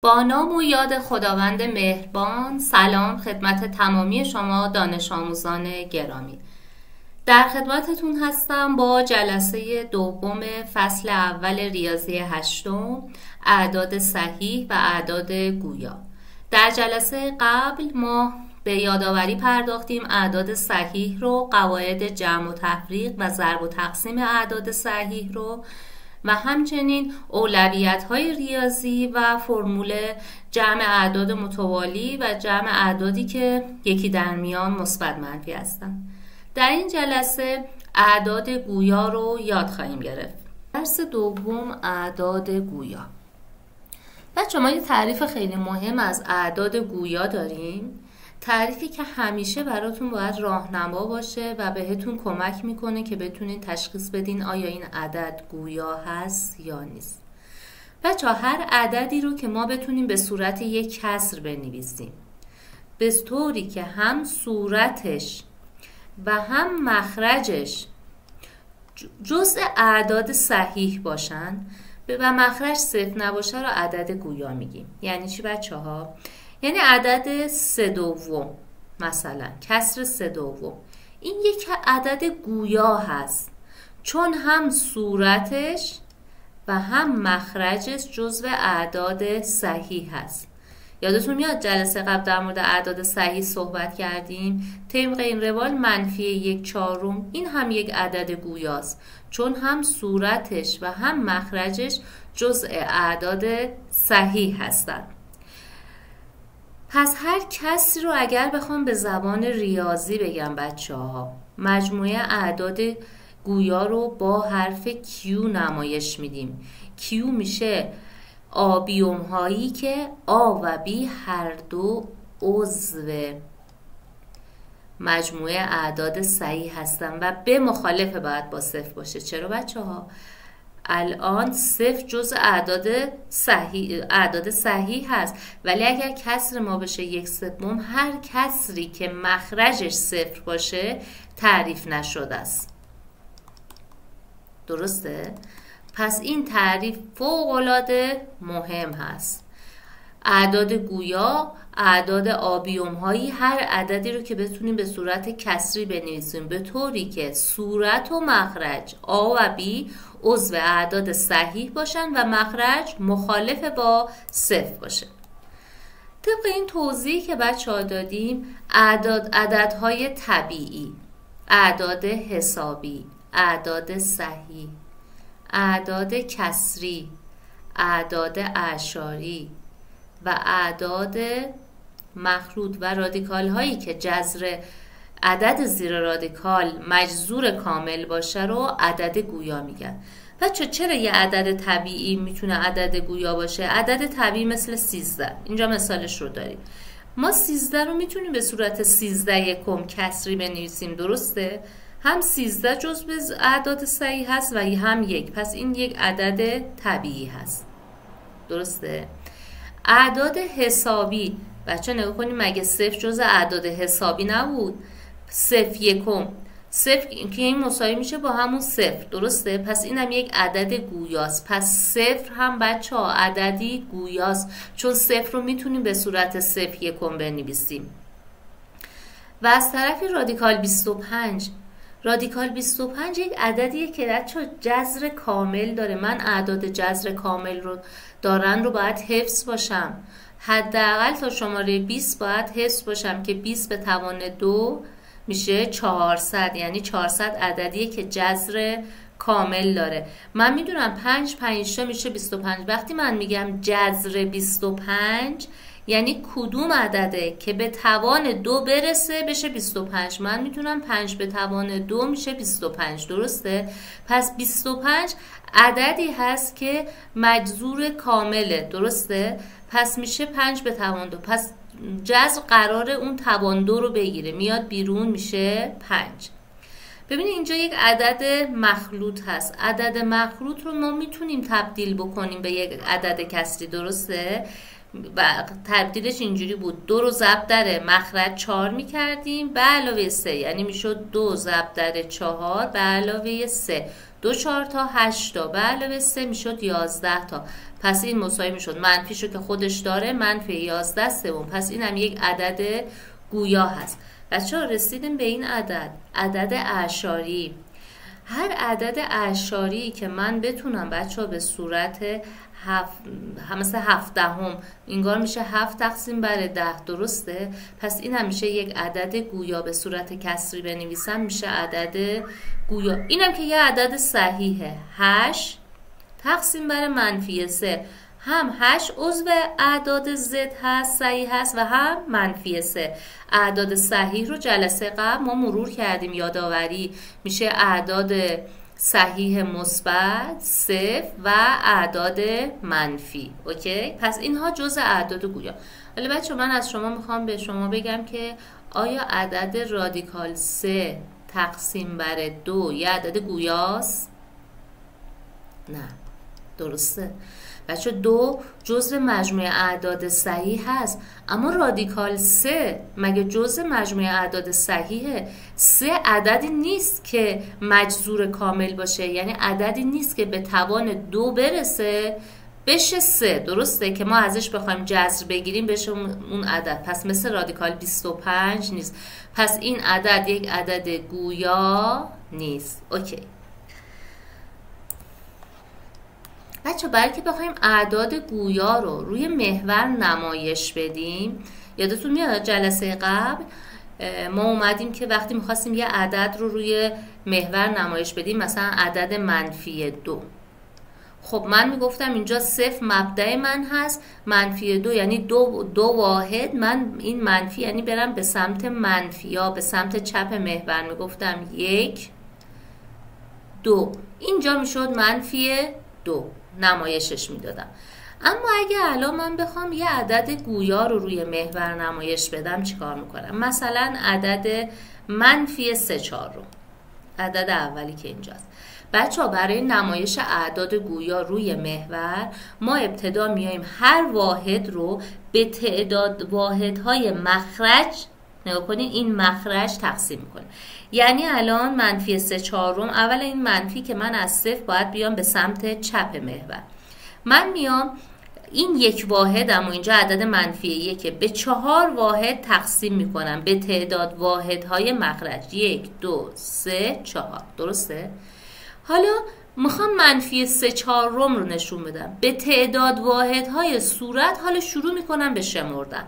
با نام و یاد خداوند مهربان. سلام خدمت تمامی شما دانش آموزان گرامی. در خدمتتون هستم با جلسه دوم فصل اول ریاضی هشتم، اعداد صحیح و اعداد گویا. در جلسه قبل ما به یادآوری پرداختیم اعداد صحیح رو، قواعد جمع و تفریق و ضرب و تقسیم اعداد صحیح رو و همچنین اولویت‌های ریاضی و فرمول جمع اعداد متوالی و جمع اعدادی که یکی در میان مثبت منفی هستند. در این جلسه اعداد گویا رو یاد خواهیم گرفت. درس دوم، اعداد گویا. بچه‌ها ما یه تعریف خیلی مهم از اعداد گویا داریم، تعریفی که همیشه براتون باید راهنما باشه و بهتون کمک میکنه که بتونین تشخیص بدین آیا این عدد گویا هست یا نیست. بچه‌ها هر عددی رو که ما بتونیم به صورت یک کسر بنویسیم به طوری که هم صورتش و هم مخرجش جزء اعداد صحیح باشن و مخرج صفر نباشه رو عدد گویا میگیم. یعنی چی بچه‌ها؟ یعنی عدد 3/2 مثلا کسر 3/2 این یک عدد گویا هست چون هم صورتش و هم مخرجش جزو اعداد صحیح هست. یادتون میاد جلسه قبل در مورد اعداد صحیح صحبت کردیم؟ طبق این روال منفی 1/4 این هم یک عدد گویاست چون هم صورتش و هم مخرجش جزء اعداد صحیح هستند. پس هر کسی رو اگر بخوام به زبان ریاضی بگم بچه‌ها، مجموعه اعداد گویا رو با حرف Q نمایش میدیم. Q میشه آبیوم هایی که A و B هر دو عضو مجموعه اعداد صحیح هستن و به مخالفه باید با صفر باشه. چرا بچه‌ها؟ الان صفر جزء اعداد صحیح هست، ولی اگر کسر ما بشه 1/3 هر کسری که مخرجش صفر باشه تعریف نشده است. درسته؟ پس این تعریف فوق‌العاده مهم هست. اعداد گویا اعداد آبیوم هایی هر عددی رو که بتونیم به صورت کسری بنویسیم به طوری که صورت و مخرج A و B عضو اعداد صحیح باشن و مخرج مخالف با صفر باشه. طبق این توضیح که بچه‌ها دادیم عددهای طبیعی، اعداد حسابی، اعداد صحیح، اعداد کسری، اعداد اعشاری و اعداد مخلوط و رادیکال هایی که جذر عدد زیر رادیکال مجذور کامل باشه رو عدد گویا میگن. بچه چرا یه عدد طبیعی میتونه عدد گویا باشه؟ عدد طبیعی مثل 13، اینجا مثالش رو داریم. ما 13 رو میتونیم به صورت 13 کسری بنویسیم، درسته؟ هم 13 جزو اعداد صحیح هست و هم 1، پس این یک عدد طبیعی هست، درسته؟ اعداد حسابی بچه نگاه کنیم، مگه صفر جزء اعداد حسابی نبود؟ 0/1 صفر که این مساوی میشه با همون صفر، درسته؟ پس این هم یک عدد گویاست. پس صفر هم بچه ها عددی گویاست چون صفر رو میتونیم به صورت 0/1 بنویسیم. و از طرفی رادیکال 25 یک عددیه که بچه‌ها جذر کامل داره. من اعداد جذر کامل رو دارن رو باید حفظ باشم، حداقل تا شماره 20 باید حفظ باشم که 20 به توان 2 میشه 400، یعنی 400 عددیه که جذر کامل داره. من میدونم 5 تا میشه 25. وقتی من میگم جذر 25 یعنی کدوم عدده که به توان 2 برسه بشه 25. من میتونم 5 به توان 2 میشه 25، درسته؟ پس 25 عددی هست که مجذور کامله، درسته؟ پس میشه 5 به توان 2. پس جذر قراره اون توان 2 رو بگیره، میاد بیرون میشه 5. ببینید اینجا یک عدد مخلوط هست. عدد مخلوط رو ما میتونیم تبدیل بکنیم به یک عدد کسری، درسته؟ و تبدیلش اینجوری بود: 2 رو ضرب در مخرج 4 میکردیم به علاوه 3، یعنی میشد 2 ضرب در 4 به علاوه 3، 2 4 تا 8 تا به علاوه 3 میشد 11 تا. پس این مساوی میشد منفیشو که خودش داره منفی 11 سوم. پس این هم یک عدد گویا هست. بچه‌ها رسیدیم به این عدد اعشاری. هر عدد اعشاری که من بتونم بچه‌ها به صورت مثل 17 انگار میشه 7 تقسیم بر 10 درسته؟ پس این هم میشه یک عدد گویا. به صورت کسری بنویسم میشه عدد گویا. اینم که یه عدد صحیحه. 8 تقسیم بر منفی 3. هم 8 عضو اعداد ضد هست صحیح هست و هم منفی 3. اعداد صحیح رو جلسه قبل ما مرور کردیم، یادآوری میشه اعداد صحیح مثبت 0 و اعداد منفی. اوکی؟ پس اینها جزء اعداد گویا. حالا بچه من از شما میخوام به شما بگم که آیا عدد رادیکال 3 تقسیم بر 2 یه عدد گویاست؟ نه. درسته. بچه 2 جزء مجموعه اعداد صحیح هست، اما رادیکال 3 مگه جزء مجموعه اعداد صحیحه؟ 3 عددی نیست که مجذور کامل باشه، یعنی عددی نیست که به توان 2 برسه بشه 3. درسته که ما ازش بخوایم جذر بگیریم بشه اون عدد. پس مثل رادیکال 25 نیست. پس این عدد یک عدد گویا نیست. اوکی بچه، برای که بخوایم اعداد گویا رو روی محور نمایش بدیم، یادتون میاد جلسه قبل ما اومدیم که وقتی میخواستیم یه عدد رو روی محور نمایش بدیم، مثلا عدد منفی 2، خب من میگفتم اینجا 0 مبدأ من هست، منفی 2 یعنی دو واحد، من این منفی یعنی برم به سمت منفی یا به سمت چپ محور، میگفتم 1 2، اینجا میشد منفی 2 نمایشش میدادم. اما اگه الان من بخوام یه عدد گویا رو روی محور نمایش بدم چیکار میکنم؟ مثلا عدد منفی 3/4 رو، عدد اولی که اینجاست. بچه ها برای نمایش اعداد گویا روی محور ما ابتدا میایم هر واحد رو به تعداد واحدهای مخرج، نگاه کنید این مخرج تقسیم میکنه. یعنی الان منفی 3/4 اول این منفی که من از 0 باید بیام به سمت چپ محور، من میام این یک واحدم و اینجا عدد منفی 1 به 4 واحد تقسیم میکنم به تعداد واحدهای مخرج 1 2 3 4. درسته؟ حالا میخوام منفی 3/4 رو نشون بدم به تعداد واحدهای صورت. حالا شروع میکنم به شمردن،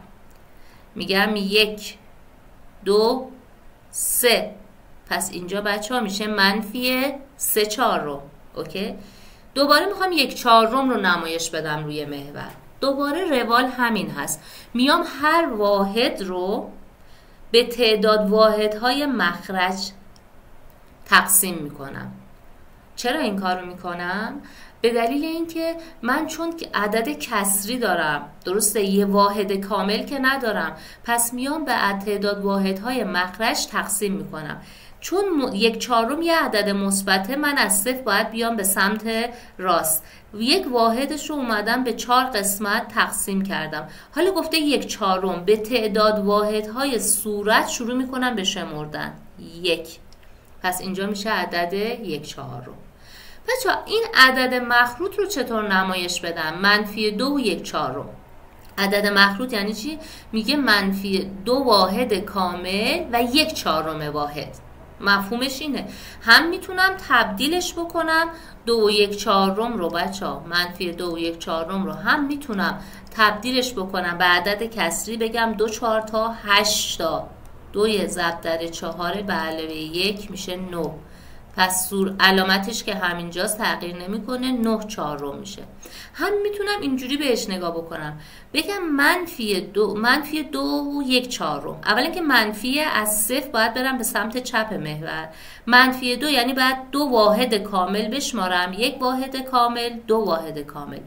میگم 1 2 3. پس اینجا بچه ها میشه منفی 3/4 رو. اوکی؟ دوباره میخوام 1/4 رو نمایش بدم روی محور. دوباره روال همین هست، میام هر واحد رو به تعداد واحدهای مخرج تقسیم میکنم. چرا این کار رو میکنم؟ به دلیل اینکه من چون عدد کسری دارم، درسته، یه واحد کامل که ندارم، پس میام به تعداد واحدهای مخرج تقسیم میکنم. چون 1/4 یه عدد مثبته، من از 0 باید بیام به سمت راست، یک واحدش رو اومدم به 4 قسمت تقسیم کردم. حالا گفته 1/4 به تعداد واحدهای صورت شروع میکنم به شمردن 1. پس اینجا میشه عدد 1/4. بچه این عدد مخروط رو چطور نمایش بدم؟ منفی 2 و 1/4. عدد مخروط یعنی چی؟ میگه منفی 2 واحد کامل و 1/4 واحد. مفهومش اینه، هم میتونم تبدیلش بکنم 2 و 1/4 رو بچه ها، منفی 2 و 1/4 رو هم میتونم تبدیلش بکنم به عدد کسری، بگم 2 4 تا 8 تا 2 ضرب در 4 به علاوه 1 میشه 9. پس علامتش که همینجاست تغییر نمیکنه، 9/4 میشه. هم میتونم اینجوری بهش نگاه بکنم، بگم منفی 2 و 1/4. اولا که منفی از 0 باید برم به سمت چپ محور، منفی 2 یعنی باید 2 واحد کامل بشمارم، 1 واحد کامل 2 واحد کامل.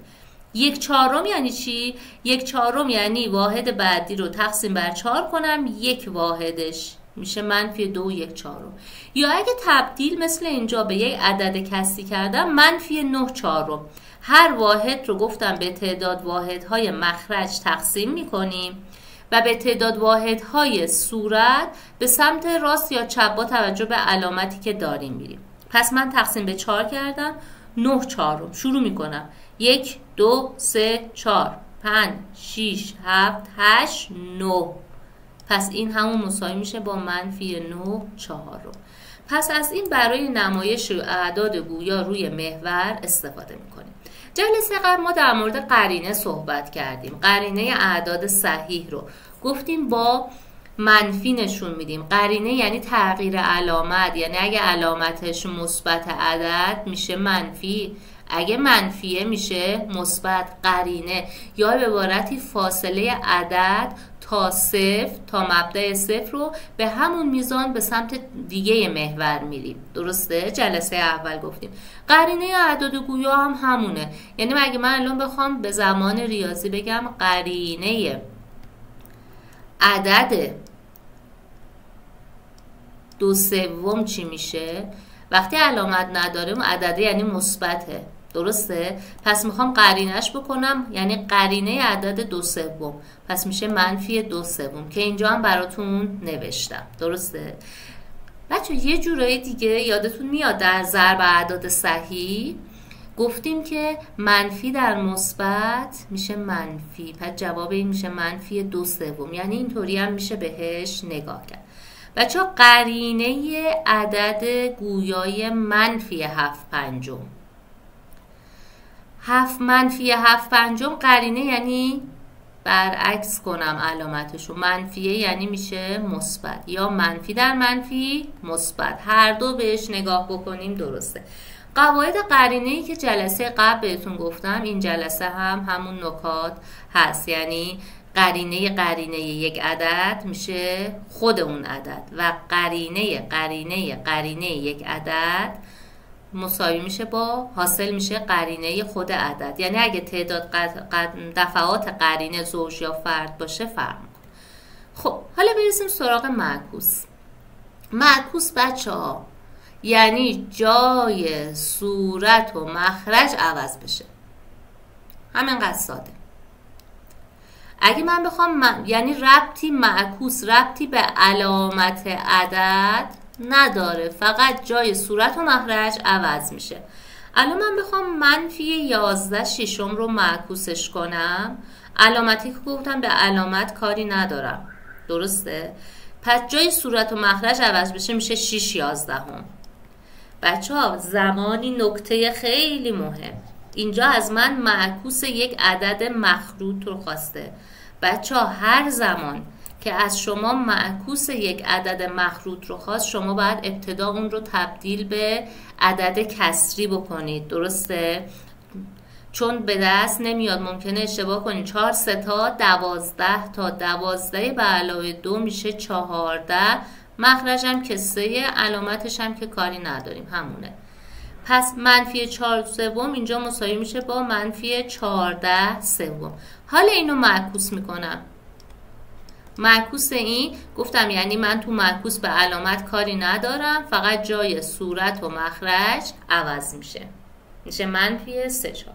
1/4 یعنی چی؟ 1/4 یعنی واحد بعدی رو تقسیم بر 4 کنم، 1 واحدش میشه منفی 2 و 1/4. یا اگه تبدیل مثل اینجا به یک عدد کسری کردم، منفی 9/4. هر واحد رو گفتم به تعداد واحدهای مخرج تقسیم میکنیم و به تعداد واحدهای صورت به سمت راست یا چپ با توجه به علامتی که داریم میریم. پس من تقسیم به 4 کردم، 9 چهارم. شروع میکنم 1 2 3 4 5 6 7 8 9. پس این همون مساوی میشه با منفی 9 چهارم. پس از این برای نمایش اعداد گویا روی محور استفاده میکنیم. جلسه قبل ما در مورد قرینه صحبت کردیم. قرینه اعداد صحیح رو گفتیم با منفی نشون میدیم. قرینه یعنی تغییر علامت، یعنی اگه علامتش مثبت عدد میشه منفی، اگه منفیه میشه مثبت. قرینه یا به عبارتی فاصله عدد تا صفر، تا مبدأ صفر رو به همون میزان به سمت دیگه محور میریم. درسته؟ جلسه اول گفتیم. قرینه اعداد گویا هم همونه. یعنی اگه من الان بخوام به زمان ریاضی بگم قرینه عدد 2/3 چی میشه؟ وقتی علامت نداره اون عدده یعنی مثبته. درسته؟ پس میخوام قرینش بکنم، یعنی قرینه عدد 2/3 پس میشه منفی 2/3 که اینجا هم براتون نوشتم. درسته؟ بچه یه جورایی دیگه یادتون میاد در ضرب اعداد صحیح گفتیم که منفی در مثبت میشه منفی، پس جواب این میشه منفی 2/3. یعنی اینطوری هم میشه بهش نگاه کرد. بچه قرینه عدد گویای منفی 7/5، منفی 7/5 قرینه یعنی برعکس کنم علامتشو، منفیه یعنی میشه مثبت، یا منفی در منفی مثبت، هر دو بهش نگاه بکنیم درسته. قواعد قرینه‌ای که جلسه قبل بهتون گفتم این جلسه هم همون نکات هست. یعنی قرینه یک عدد میشه خود اون عدد و قرینه یک عدد مساوی میشه با حاصل میشه قرینه خود عدد. یعنی اگه تعداد دفعات قرینه زوج یا فرد باشه فرق میکنه. خب حالا برسیم سراغ معکوس. معکوس بچه‌ها یعنی جای صورت و مخرج عوض بشه. همینقدر ساده. اگه من بخوام یعنی ربطی معکوس ربطی به علامت عدد نداره، فقط جای صورت و مخرج عوض میشه. الان من بخوام منفی 11/6 رو معکوسش کنم، علامتی که گفتم به علامت کاری ندارم. درسته؟ پس جای صورت و مخرج عوض بشه میشه 6/11. بچه ها زمانی نکته خیلی مهم، اینجا از من معکوس یک عدد مخروط رو خواسته. بچه ها هر زمان که از شما معکوس یک عدد مخروط رو خواست، شما باید ابتدا اون رو تبدیل به عدد کسری بکنید. درسته؟ چون به دست نمیاد، ممکنه اشتباه کنید. 4 3 تا 12 تا 12 به علاوه 2 میشه 14. مخرجم که 3، علامتش هم که کاری نداریم همونه. پس منفی 4/3 اینجا مساوی میشه با منفی 14/3. حالا اینو معکوس میکنم. معکوس این گفتم یعنی من تو معکوس به علامت کاری ندارم، فقط جای صورت و مخرج عوض میشه منفی 3/4.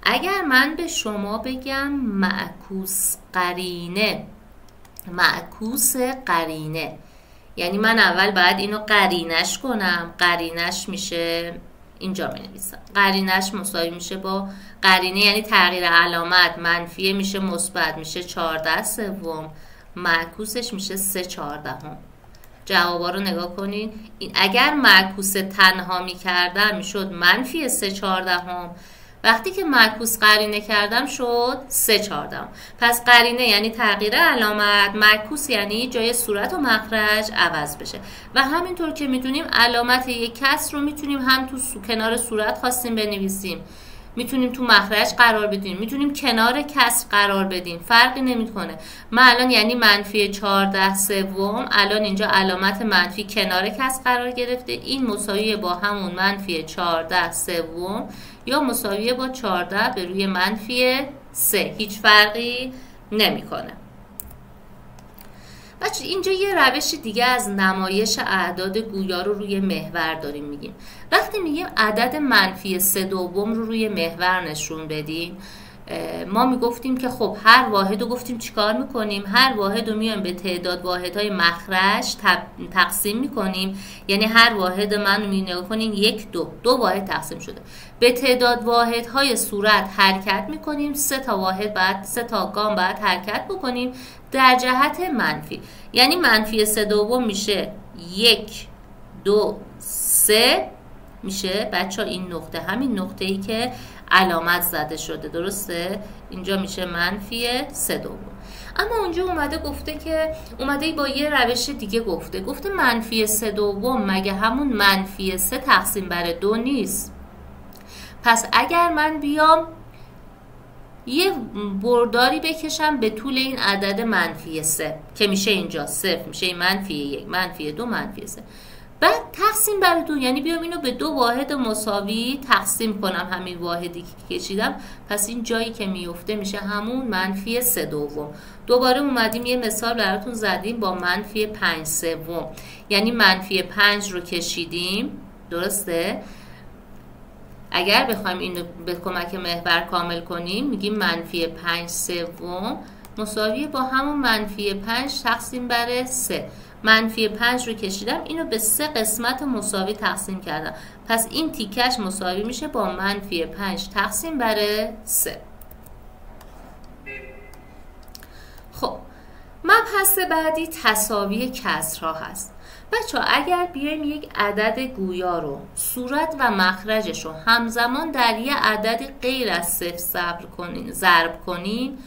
اگر من به شما بگم معکوس قرینه، یعنی من اول باید اینو قرینش کنم. قرینش میشه اینجا می نویسم. قرینش مساوی میشه با قرینه یعنی تغییر علامت، منفیه میشه مثبت، میشه 14/3. معکوسش میشه 3/14. جوابا رو نگاه کنین. اگر معکوس تنها میکردم میشد منفی 3/14. وقتی که معکوس قرینه کردم شد 3/14. پس قرینه یعنی تغییر علامت، معکوس یعنی جای صورت و مخرج عوض بشه. و همینطور که میدونیم علامت یک کسر رو میتونیم هم تو کنار صورت خواستیم بنویسیم، میتونیم تو مخرج قرار بدیم، میتونیم کنار کسر قرار بدیم، فرقی نمیکنه. من الان یعنی منفی 14/3 الان اینجا علامت منفی کنار کسر قرار گرفته، این مساویه با همون منفی 14/3 یا مساویه با 14 به روی منفی 3، هیچ فرقی نمیکنه. بچه اینجا یه روش دیگه از نمایش اعداد گویا رو روی محور داریم میگیم. وقتی میگیم عدد منفی 3/2 رو روی محور نشون بدیم، ما میگفتیم که خب هر واحد رو گفتیم چیکار میکنیم، هر واحد رو میایم به تعداد واحدهای مخرج تقسیم میکنیم، یعنی هر واحد من رو نگاه کنیم 1 2 واحد تقسیم شده، به تعداد واحدهای صورت حرکت میکنیم، 3 تا واحد بعد 3 تا گام بعد حرکت بکنیم در جهت منفی، یعنی منفی 3 دوم میشه 1 2 3 میشه بچه ها. این نقطه همین نقطه ای که علامت زده شده، درسته؟ اینجا میشه منفی 3 دوم. اما اونجا اومده گفته که اومده با یه روش دیگه گفته منفی 3 دوم مگه همون منفی 3 تقسیم بر 2 نیست؟ پس اگر من بیام یه برداری بکشم به طول این عدد منفی 3 که میشه اینجا 0 میشه این منفی 1 منفی 2 منفی 3، بعد تقسیم بر 2 یعنی بیام اینو به 2 واحد مساوی تقسیم کنم، همین واحدی که کشیدم، پس این جایی که میفته میشه همون منفی 3 دوم. دوباره اومدیم یه مثال براتون زدیم با منفی 5 سوم، یعنی منفی 5 رو کشیدیم، درسته؟ اگر بخوایم اینو به کمک محور کامل کنیم میگیم منفی 5 سوم مساوی با همون منفی 5 تقسیم بر 3. منفی 5 رو کشیدم، اینو به 3 قسمت مساوی تقسیم کردم، پس این تیکش مساوی میشه با منفی 5 تقسیم بر 3. خب مبحث بعدی تساوی کسرها هست. بچه ها اگر بیایم یک عدد گویا رو صورت و مخرجش رو همزمان در یه عدد غیر از 0 ضرب کنیم،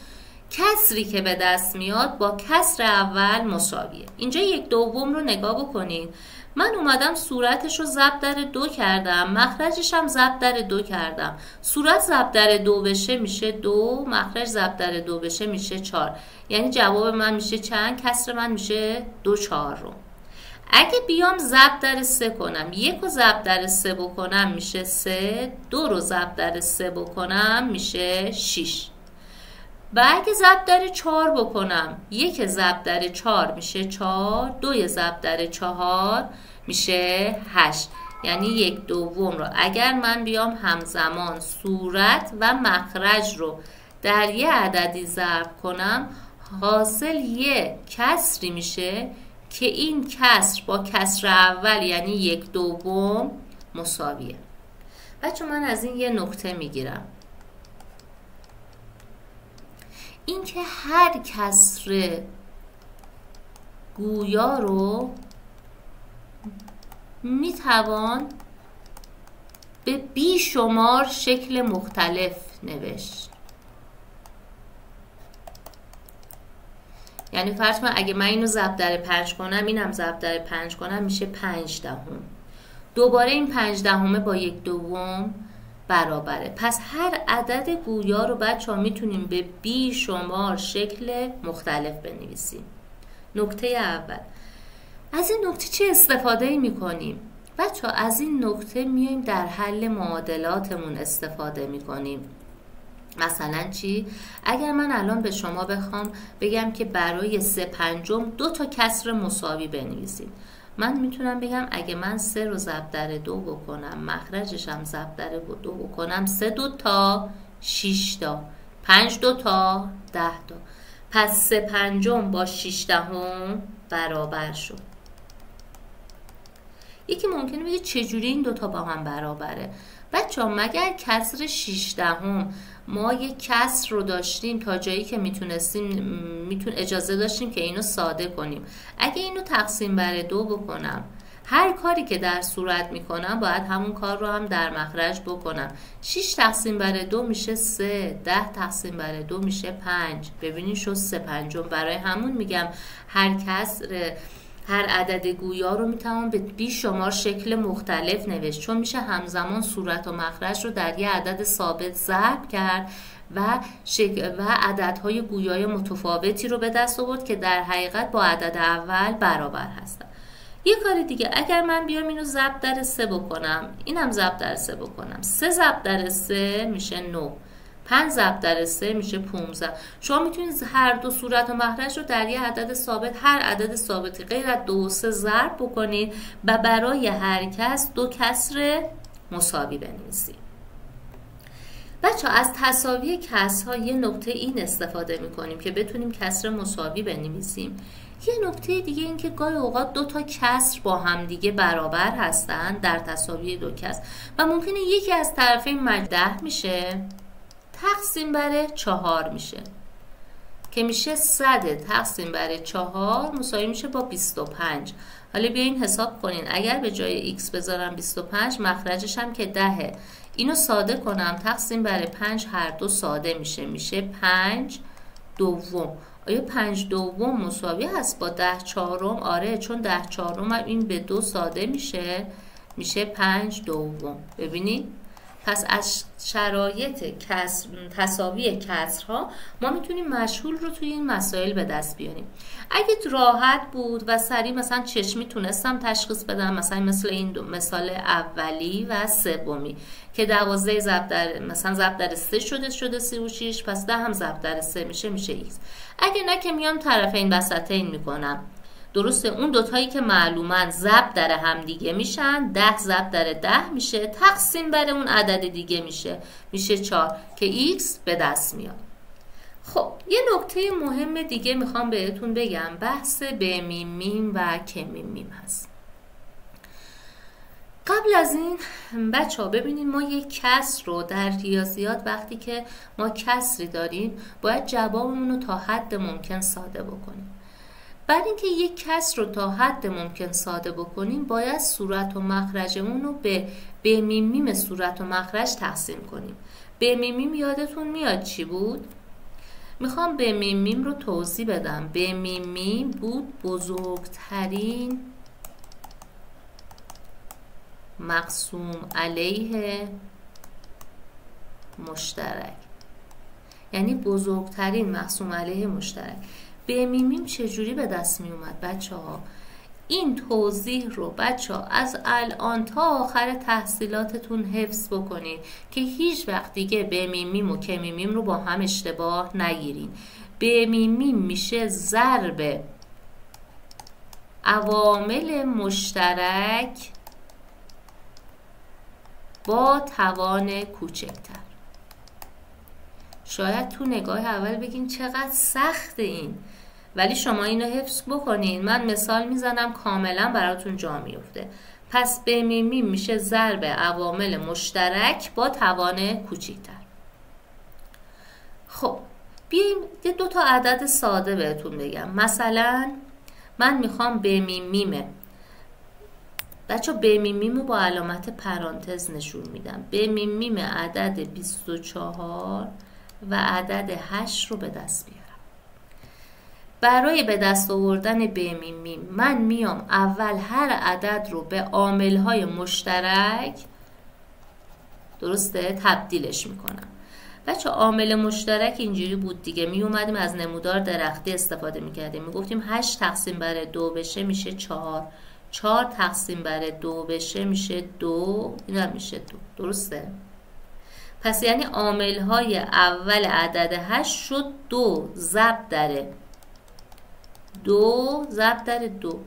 کسری که به دست میاد با کسر اول مساویه. اینجا 1 دوم رو نگاه بکنید، من اومدم صورتش رو ضرب در 2 کردم، مخرجش هم ضرب در 2 کردم. صورت ضرب در 2 بشه میشه 2، مخرج ضرب در 2 بشه میشه 4، یعنی جواب من میشه چند؟ کسر من میشه 2 4. اگه بیام ضرب در 3 کنم، 1 رو ضرب در 3 بکنم میشه 3، 2 رو ضرب در 3 بکنم میشه 6. و اگه ضرب در 4 بکنم، 1 ضرب در 4 میشه 4، 2 ضرب در 4 میشه 8. یعنی 1 دوم رو اگر من بیام همزمان صورت و مخرج رو در یه عددی ضرب کنم، حاصل یه کسری میشه که این کسر با کسر اول یعنی 1 دوم مساویه. بچه من از این یه نقطه میگیرم، این که هر کسر گویا رو میتوان به بیشمار شکل مختلف نوشت. یعنی فرض کن اگه من اینو ضرب در 5 کنم، اینم ضرب در 5 کنم میشه 5 دهم. دوباره این 5 دهمه با 1 دوم برابره. پس هر عدد گویا رو بچه‌ها میتونیم به بیشمار شکل مختلف بنویسیم. نکته اول، از این نکته چه استفاده میکنیم؟ بچه‌ها از این نکته میایم در حل معادلاتمون استفاده میکنیم. مثلا چی؟ اگر من الان به شما بخوام بگم که برای 3/5 2 تا کسر مساوی بنویسید، من میتونم بگم اگه من 3 رو ضرب در 2 بکنم، مخرجش هم ضرب در 2 بکنم، 3 2 تا 6 تا، 5 2 تا 10 تا، پس 3/5 با 6 دهم برابر شد. یکی ممکنه بگه چجوری این دوتا با هم برابره؟ بچه‌ها مگر کسر 6 دهم ما یک کسر رو داشتیم تا جایی که میتونستیم اجازه داشتیم که اینو ساده کنیم. اگه اینو تقسیم بر 2 بکنم، هر کاری که در صورت میکنم باید همون کار رو هم در مخرج بکنم. 6 تقسیم بر 2 میشه 3، 10 تقسیم بر 2 میشه 5. ببینید شد 3/5. برای همون میگم هر عدد گویا رو میتوان به بیشمار شکل مختلف نوشت، چون میشه همزمان صورت و مخرج رو در یه عدد ثابت ضرب کرد و عددهای گویای متفاوتی رو به دست آورد که در حقیقت با عدد اول برابر هستن. یه کار دیگه، اگر من بیام اینو ضرب در 3 بکنم، اینم ضرب در 3 بکنم، 3 ضرب در 3 میشه 9، 5 ضرب در 3 میشه 15. شما میتونید هر دو صورت و مخرج رو در یه عدد ثابت، هر عدد ثابتی غیر از 2 و 3 ضرب بکنید و برای هر کس 2 کسر مساوی بنویسید. بچه از تساوی کسرها یه نکته این استفاده میکنیم که بتونیم کسر مساوی بنویسیم. یه نکته دیگه این که گاهی اوقات دو تا کسر با هم دیگه برابر هستن در تساوی دو کسر و ممکنه یکی از طرفین مجموع 10 میشه تقسیم بر 4 میشه که میشه 100 تقسیم بر 4 مساوی میشه با 25. حالا بیاین حساب کنین. اگر به جای x بذارم 25 مخرجش هم که 10، اینو ساده کنم تقسیم بر 5 هر دو ساده میشه 5 دوم. آیا 5 دوم مساوی هست با 10 چهارم؟ آره، چون 10 چهارم هم این به 2 ساده میشه 5 دوم. ببینید پس از شرایط تساوی کسرها ما میتونیم مجهول رو توی این مسائل به دست بیاریم. اگه راحت بود و سریع مثلا چشمی تونستم تشخیص بدم، مثل این دو مثال اولی و سومی که 12 ضرب در مثلا ضرب در 3 شده 36، پس 10 هم ضرب در 3 میشه x. اگه نه که میام طرفین وسطین میکنم. درسته، اون دوتایی که معلومن ضرب در هم دیگه میشن، 10 ضرب در 10 میشه تقسیم بر اون عدد دیگه میشه 4 که x به دست میاد. خب یه نکته مهم دیگه میخوام بهتون بگم، بحث ب میم میم و ک میم میم هست. قبل از این بچه ها ببینید ما یک کسر رو در ریاضیات وقتی که ما کسری داریم باید جوابمون رو تا حد ممکن ساده بکنیم. برای اینکه یک کسر رو تا حد ممکن ساده بکنیم باید صورت و مخرجمون رو به ب میم میم صورت و مخرج تقسیم کنیم. ب میم میم یادتون میاد چی بود؟ میخوام ب میم میم رو توضیح بدم. ب میم میم بود بزرگترین مقسوم علیه مشترک، یعنی بزرگترین مقسوم علیه مشترک. ب میم میم چجوری به دست می اومد بچه ها؟ این توضیح رو بچه ها از الان تا آخر تحصیلاتتون حفظ بکنید که هیچ وقت دیگه ب میم میم و ک میم میم رو با هم اشتباه نگیرین. ب میم میم میشه ضرب عوامل مشترک با توان کوچکتر. شاید تو نگاه اول بگین چقدر سخته این، ولی شما اینو حفظ بکنین. من مثال میزنم کاملا براتون جا میفته. پس ب میم میم میشه ضرب عوامل مشترک با توان کوچکتر. خب بیایم یه دو تا عدد ساده بهتون بگم. مثلا من میخوام ب میم میمه، بچه ب میم میم رو با علامت پرانتز نشون میدم. ب میم میم عدد 24 و عدد 8 رو به دست بیارم. برای به دست آوردن ب میم میم من میام اول هر عدد رو به عامل‌های مشترک درسته تبدیلش میکنم. بچه عامل مشترک اینجوری بود دیگه، می اومدیم از نمودار درختی استفاده میکردیم، میگفتیم 8 تقسیم بر 2 بشه میشه 4، 4 تقسیم بر 2 بشه میشه 2، این هم میشه 2. درسته؟ پس یعنی عامل های اول عدد 8 شد 2 ضرب در 2 ضرب در 2.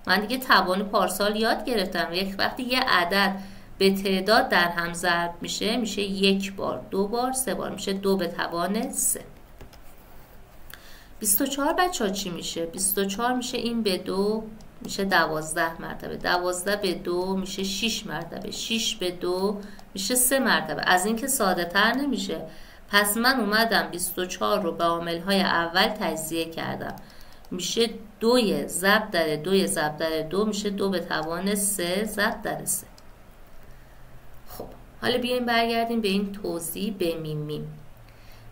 من دیگه توان پارسال یاد گرفتم. وقتی یه عدد به تعداد در هم ضرب میشه یک بار، 2 بار، 3 بار، میشه 2 به توان 3. 24 بچه ها چی میشه؟ 24 میشه این به 2 میشه 12 مرتبه، 12 به 2 میشه 6 مرتبه، 6 به 2 میشه 3 مرتبه. از این که ساده تر نمیشه. پس من اومدم 24 رو به عامل های اول تجزیه کردم، میشه 2 ضرب در 2 ضرب در 2 میشه 2 به توان 3 ضرب در 3. خب حالا بیایم برگردیم به این توضیح ب میم میم.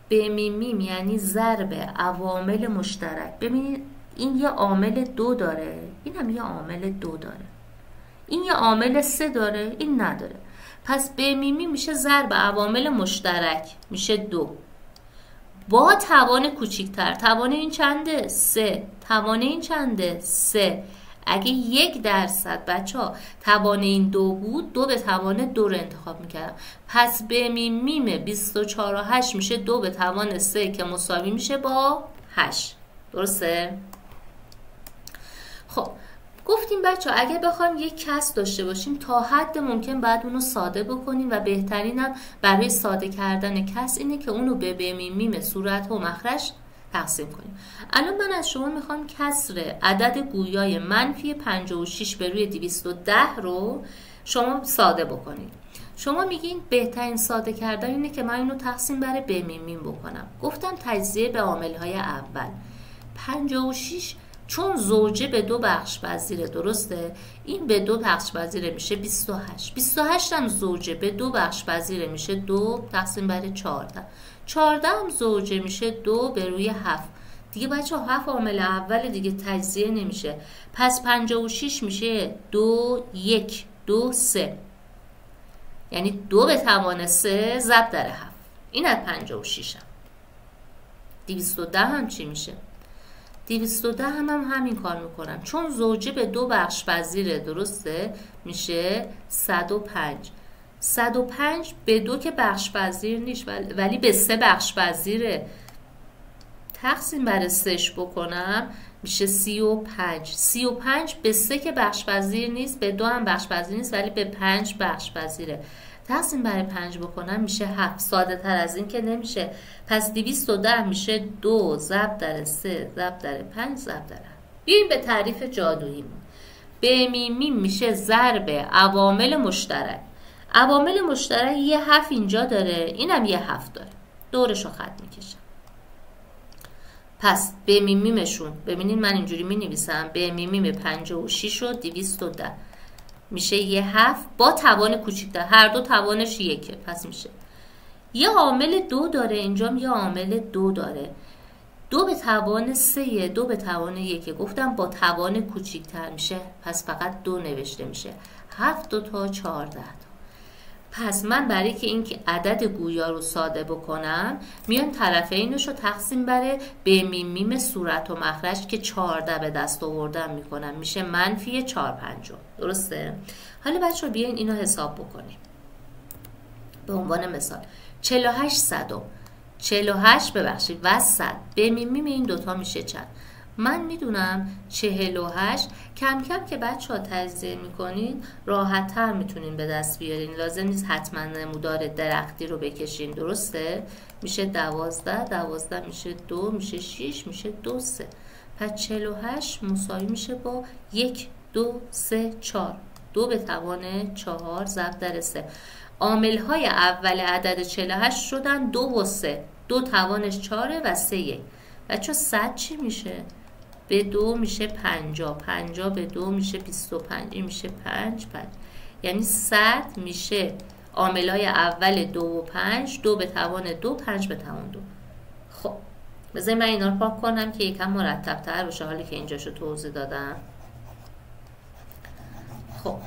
ب میم میم یعنی ضرب عوامل مشترک. ببینید این یه عامل 2 داره، این هم یه عامل 2 داره، این یه عامل 3 داره، این نداره. پس ب میم میم میشه ضرب عوامل مشترک میشه 2 با توان کوچیکتر. توان این چنده؟ 3. توان این چنده؟ 3. اگه 1% بچه ها توان این 2 بود، 2 به توان 2 رو انتخاب میکردم. پس ب میم میم 24 و 8 میشه 2 به توان 3 که مساوی میشه با 8. درسته؟ خب گفتیم بچه اگه بخوایم یک کسر داشته باشیم تا حد ممکن باید اونو ساده بکنیم و بهترینم برای ساده کردن کسر اینه که اونو به میم صورت و مخرج تقسیم کنیم. الان من از شما میخوام کسر عدد گویای منفی 56 به روی 210 رو شما ساده بکنید. شما میگین بهترین ساده کردن اینه که من اینو تقسیم بر به میم بکنم. گفتم تجزیه به عامل‌های اول. 56 چون زوجه به 2 بخش پذیره، درسته؟ این به 2 بخش پذیره میشه 28. 28 هم زوجه به 2 بخش پذیره میشه 2 تقسیم بر 14. 14 هم زوجه میشه 2 به روی 7. دیگه بچه 7 عامل اول دیگه تجزیه نمیشه. پس 56 میشه 2 1 2 3. یعنی 2 به توان 3 ضرب در 7. این از 56 هم. 210 هم چی میشه؟ 210 هم همین کار میکنم چون زوجه به 2 بخش پذیره، درسته؟ میشه 105. 105 به 2 که بخش پذیر نیست ولی به 3 بخش پذیره، تقسیم بر 3 بکنم میشه 35. 35 به 3 که بخش پذیر نیست، به 2 هم بخش پذیر نیست ولی به 5 بخش پذیره، تقسیم بر 5 بکنم میشه 7. ساده تر از این که نمیشه. پس 210 میشه 2 ضرب در 3 ضرب در 5 ضرب در 7. بیاییم به تعریف جادوییمون. به میم میشه ضرب عوامل مشترک. عوامل مشترک یه 7 اینجا داره، اینم یه 7 داره، دورشو خط میکشم. پس به میمشون ببینید من اینجوری می نویسم. به میم 56 و 210 میشه یه 7 با توان کوچیک‌تر، هر دو توانش یکه، پس میشه یه عامل 2 داره، اینجا یه عامل 2 داره. 2 به توان 3 2 به توان 1 گفتم با توان کوچیک‌تر میشه، پس فقط 2 نوشته میشه. 7 2 تا 14. پس من برای که این که عدد گویا رو ساده بکنم میام طرفینش رو تقسیم بر به میم صورت و مخرج که 14 به دست آوردم میکنم، میشه منفی 4 5. درسته؟ حالا بچه بیاین اینو حساب بکنیم. به عنوان مثال 48 صدم، 48 ببخشید و 100 به میم این دوتا میشه چند؟ من میدونم 48. کم کم که بچه ها تجزیه میکنین راحت تر میتونین به دست بیارین، لازم نیست حتما نمودار درختی رو بکشین، درسته؟ میشه 12 12 میشه 2 میشه 6 میشه 2 3. پس 48 مساوی میشه با 1 2 3 4. 2 به توان 4 ضرب در 3. عامل های اول عدد 48 شدن 2 و 3. 2 توانش 4 و 3 1. بچه 100 چی میشه؟ به 2 میشه 50. 50 به 2 میشه 25. این میشه 5 5. یعنی 100 میشه عاملای اول 2 و 5. 2 به توان 2 5 به توان 2. خب بذارید من اینا رو پاک کنم که یکم مرتب تر بشه حالی که اینجاشو توضیح دادم. خب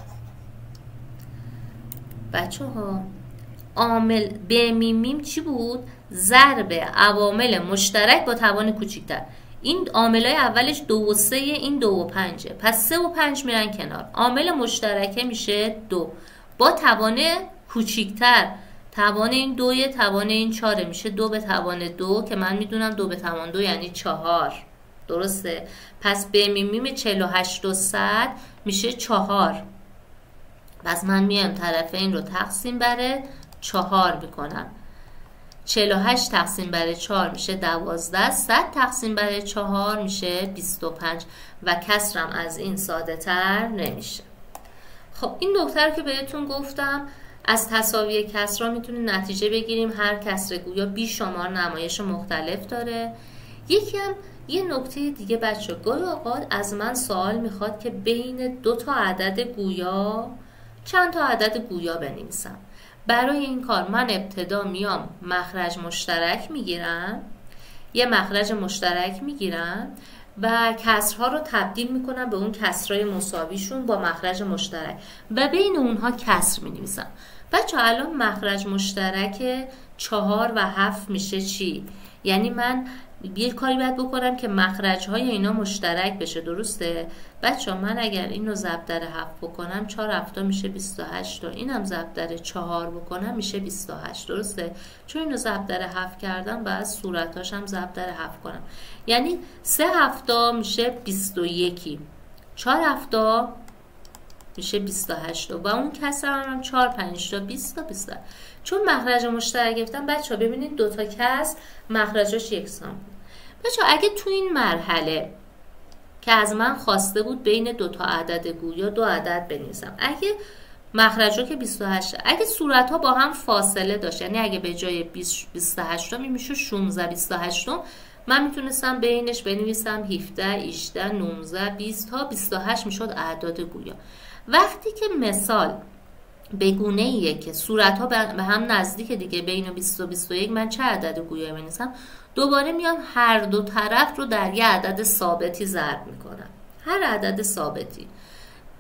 بچه ها عامل به میم چی بود؟ ضرب عوامل مشترک با توان کوچیک‌تر. این عاملای اولش 2 و 3، این 2 و 5. پس 3 و 5 میرن کنار. عامل مشترکه میشه 2 با توان کوچیک‌تر. توان این 2 توان این 4 میشه 2 به توان 2 که من میدونم 2 به توان 2 یعنی 4. درسته؟ پس به میم 48 و 100 میشه 4. پس من میام طرفین رو تقسیم بر 4 میکنم. 48 تقسیم بر 4 میشه 12. 100 تقسیم بر 4 میشه 25 و کسرم از این ساده تر نمیشه. خب این نکته رو که بهتون گفتم از تساوی کسرها میتونیم نتیجه بگیریم. هر کسر گویا بیشمار نمایش مختلف داره. یکی هم یه نکته دیگه بچه، گاهی اوقات از من سوال میخواد که بین 2 تا عدد گویا چند تا عدد گویا بنویسم. برای این کار من ابتدا میام مخرج مشترک میگیرم، یه مخرج مشترک میگیرم و کسرها رو تبدیل میکنم به اون کسرهای مساویشون با مخرج مشترک و بین اونها کسر مینویسم. بچه الان مخرج مشترک 4 و 7 میشه چی؟ یعنی من یه کاری باید بکنم که مخرج‌های اینا مشترک بشه، درسته؟ بچه من اگر اینو ضرب در 7 بکنم 4 7 میشه 28 و اینم ضرب در 4 بکنم میشه 28، درسته؟ چون اینو ضرب در 7 کردم بعد صورتاش هم ضرب در 7 کنم، یعنی 3 7 میشه 21. 4 هفتا میشه 28 و اون کسر هم 4 5 تا 20 تا 20. چون مخرج مشترک گرفتم بچه ها ببینید دوتا کسر مخرجاش یکسان بود. بچه ها اگه تو این مرحله که از من خواسته بود بین دوتا عدد گویا 2 عدد بنویسم، اگه مخرجا که 28، اگه صورت ها با هم فاصله داشت، یعنی اگه به جای 28 میشه 16 28، من میتونستم بینش بنویسم 17 18 19 20 تا 28 میشد اعداد گویا. وقتی که مثال به گونه ایه که صورت ها به هم نزدیک دیگه، بین 20 و 21 من چه عدد گویا بنویسم؟ دوباره میام هر دو طرف رو در یه عدد ثابتی ضرب میکنم، هر عدد ثابتی.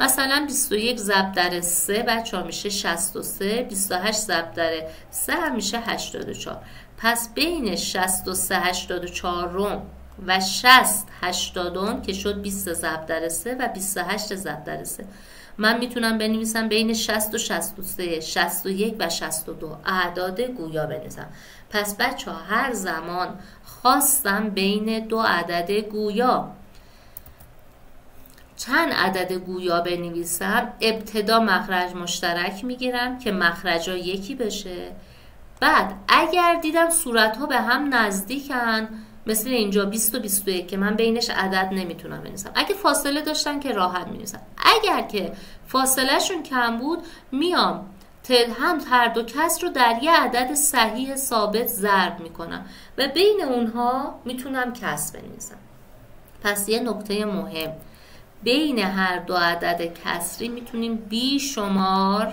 مثلا 21 ضرب در 3 بچه‌ها میشه 63، 28 ضرب در 3 هم میشه 84. پس بین 63 84 و 60 80 که شد 20 ضرب در 3 و 28 ضرب در 3، من میتونم بنویسم بین 60 و 63 61 و 62 اعداد گویا بنویسم. پس بچه ها هر زمان خواستم بین دو عدد گویا چند عدد گویا بنویسم، ابتدا مخرج مشترک میگیرم که مخرجا یکی بشه. بعد اگر دیدم صورت ها به هم نزدیکن، مثل اینجا 20 و 21 که من بینش عدد نمیتونم بنویسم، اگه فاصله داشتن که راحت مینویسم. اگر که فاصله شون کم بود میام هم هر دو کسر رو در یه عدد صحیح ثابت ضرب میکنم و بین اونها میتونم کسر بنویسم. پس یه نکته مهم، بین هر دو عدد کسری میتونیم بیشمار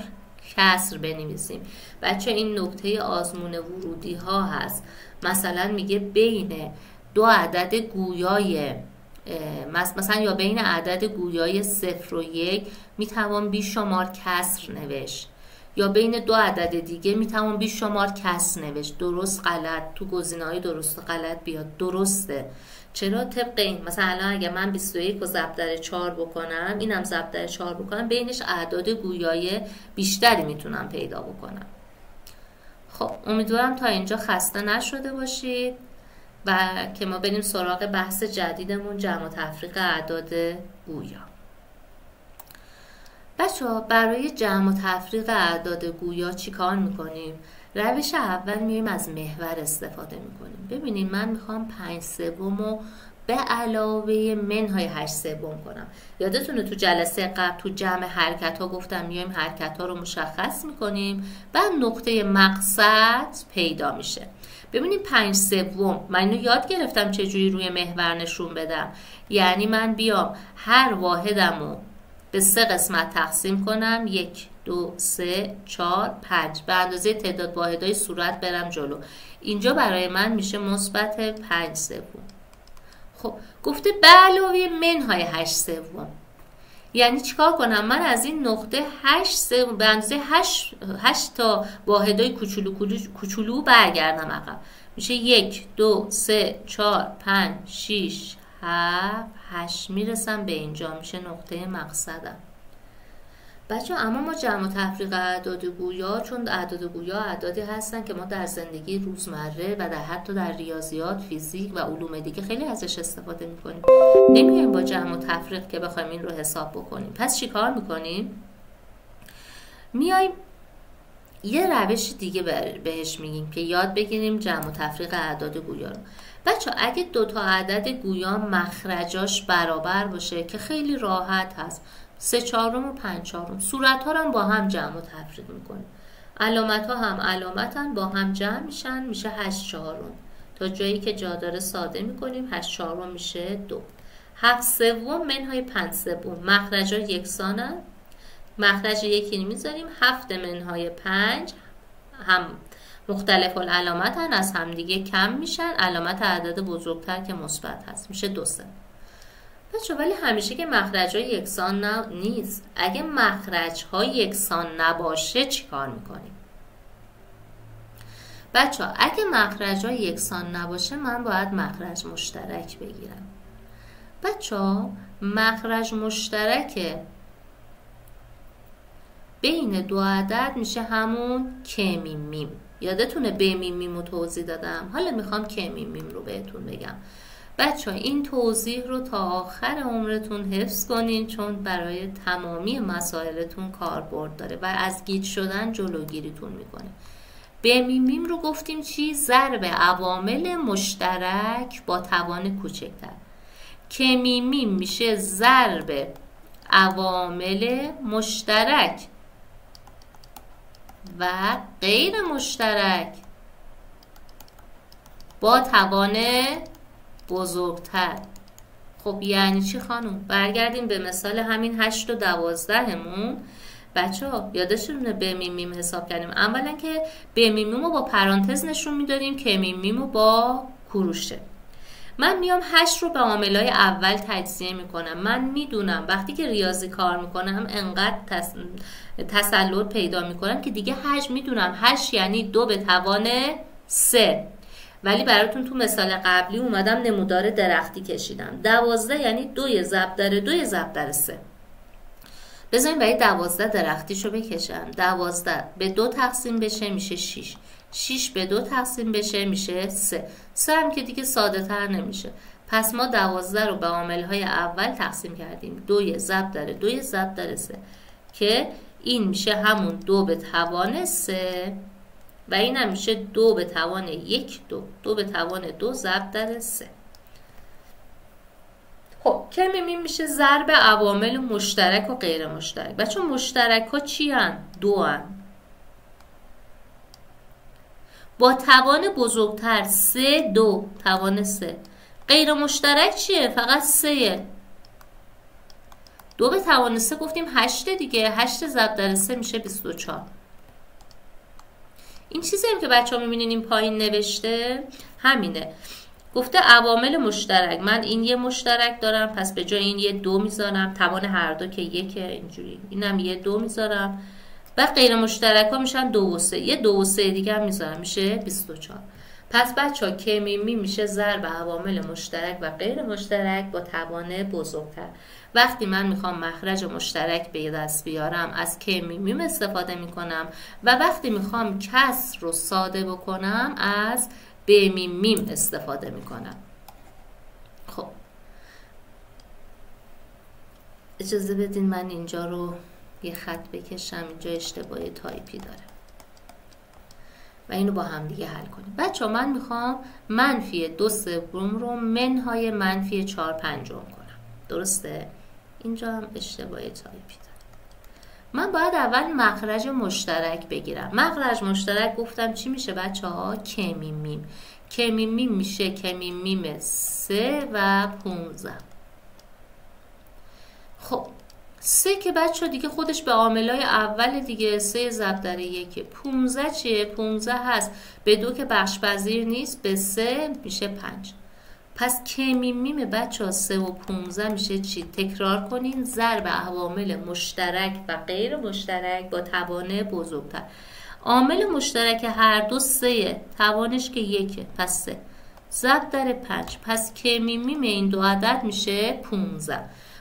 کسر بنویسیم. بچه این نکته آزمون ورودی ها هست، مثلا میگه بین دو عدد گویای مثلا یا بین عدد گویای 0 و 1 میتوان بیشمار کسر نوشت، یا بین دو عدد دیگه میتوان بیشمار کسر نوشت. درست غلط تو گزینه‌های درست و غلط بیاد درسته. چرا؟ طبق این مثلا الان اگه من 21 رو ضرب در 4 بکنم، اینم ضرب در 4 بکنم، بینش اعداد گویای بیشتری میتونم پیدا بکنم. خب امیدوارم تا اینجا خسته نشده باشید و که ما بریم سراغ بحث جدیدمون، جمع و تفریق اعداد گویا. بچه‌ها برای جمع و تفریق اعداد گویا چی کار میکنیم؟ روش اول میایم از محور استفاده میکنیم. ببینید من میخوام 5/3 رو به علاوه منهای 8/3 کنم. یادتونه تو جلسه قبل تو جمع حرکت ها گفتم میایم حرکت ها رو مشخص میکنیم، بعد نقطه مقصد پیدا میشه. ببینید 5/3 من اینو یاد گرفتم چجوری روی محور نشون بدم. یعنی من بیام هر واحدم رو به 3 قسمت تقسیم کنم، 1 2 3 4 5 به اندازه تعداد واحدهای صورت برم جلو. اینجا برای من میشه مثبت 5/3. خب گفته به علاوه منهای 8/3، یعنی چیکار کنم؟ من از این نقطه 8/3 به اندازه 8 تا واحدهای کوچولو برگردم عقب. میشه 1 2 3 4 5 6 7 8 میرسم به اینجا، میشه نقطه مقصدم. بچه اما ما جمع و تفریق اعداد گویا، چون اعداد گویا اعدادی هستن که ما در زندگی روزمره و در حتی در ریاضیات، فیزیک و علوم دیگه خیلی ازش استفاده میکنیم. نمیایم با جمع و تفریق که بخوایم این رو حساب بکنیم. پس چی کار میکنیم؟ میایم یه روش دیگه بهش میگیم که یاد بگیریم جمع و تفریق اعداد گویا رو. بچه اگه دوتا عدد گویا مخرجاش برابر باشه که خیلی راحت هست، 3/4 و 5/4 صورت ها رو هم با هم جمع و تفریق میکنیم. علامت ها هم علامتن با هم جمع میشن، میشه 8/4. تا جایی که جا داره ساده میکنیم، 8/4 میشه 2. 7/3 منهای 5/3 مخرج ها یکسانن، مخرج یکی میذاریم. 7 منهای 5 هم مختلف العلامتن، از هم دیگه کم میشن، علامت عدد بزرگتر که مثبت هست میشه 2/3. بچه ولی همیشه که مخرج ها یکسان نیست. اگه مخرج ها یکسان نباشه چی کار میکنیم؟ بچه اگه مخرج ها یکسان نباشه من باید مخرج مشترک بگیرم. بچه مخرج مشترک بین دو عدد میشه همون که میم میم. یادتونه ب میم میم رو توضیح دادم، حالا میخوام که میم میم رو بهتون بگم. بچه ها این توضیح رو تا آخر عمرتون حفظ کنین، چون برای تمامی مسائلتون کاربرد داره و از گیج شدن جلوگیریتون میکنه. به میم رو گفتیم چی؟ ضرب عوامل مشترک با توان کوچکتر. که میم میشه ضرب عوامل مشترک و غیر مشترک با توان بزرگتر. خب یعنی چی خانم؟ برگردیم به مثال همین 8 و 12 مون. بچه ها یادشونه به میم حساب کردیم. اولا که به میم رو با پرانتز نشون میدادیم، که میم رو با کروشه. من میام 8 رو به عاملای اول تجزیه میکنم. من میدونم وقتی که ریاضی کار میکنم انقدر تسلط پیدا میکنم که دیگه 8 میدونم 8 یعنی 2 به توان 3. ولی براتون تو مثال قبلی اومدم نمودار درختی کشیدم. 12 یعنی 2 ضرب در 2 ضرب در 3. بذاریم برای 12 درختیشو بکشم. 12 به 2 تقسیم بشه میشه 6. 6 به 2 تقسیم بشه میشه 3. 3 هم که دیگه ساده تر نمیشه. پس ما 12 رو به عاملهای اول تقسیم کردیم. 2 ضرب در 2 ضرب در 3 که این میشه همون 2 به توان 3 و این هم میشه 2 به توان 1 2. 2 به توان 2 ضرب در 3. خب که میم میشه ضرب عوامل مشترک و غیر مشترک. بچه مشترک ها چی هن؟ 2 هن. با توان بزرگتر 3 2 توان 3. غیر مشترک چیه؟ فقط 3. 2 به توان 3 گفتیم 8 دیگه. 8 ضرب در 3 میشه 24. این چیزی هم که بچه ها میبینین این پایین نوشته همینه. گفته عوامل مشترک. من این یه مشترک دارم، پس به جای این یه 2 میذارم. توان هر دو که 1 اینجوری. اینم یه 2 میذارم و غیر مشترک ها میشن 2 و 3. یه 2 و 3 دیگه هم میذارم میشه 24. پس بچه ها که میم میشه ضرب عوامل مشترک و غیر مشترک با توان بزرگتر. وقتی من میخوام مخرج مشترک به دست بیارم از که میم استفاده میکنم و وقتی میخوام کسر رو ساده بکنم از به میم استفاده میکنم. خب اجازه بدین من اینجا رو یه خط بکشم. اینجا اشتباه تایپی داره و اینو با هم دیگه حل کنیم. بچه ها من میخوام منفی 2/3 رو منهای منفی 4/5 کنم. درسته؟ اینجا هم اشتباه تایپی داره. من باید اول مخرج مشترک بگیرم. مخرج مشترک گفتم چی میشه بچه ها؟ که میم. که میم میشه که میم 3 و 15. خب 3 که بچه دیگه خودش به عاملای اول دیگه. 3 ضرب در 1. 15 چیه؟ 15 هست. به 2 که بخش پذیر نیست. به 3 میشه 5. پس که میم بچه ها 3 و 15 میشه چی؟ تکرار کنین. ضرب عوامل مشترک و غیر مشترک با توان بزرگتر. عامل مشترک هر دو 3 توانش که 1 پس 3 ضرب در 5. پس که میم این دو عدد میشه 15.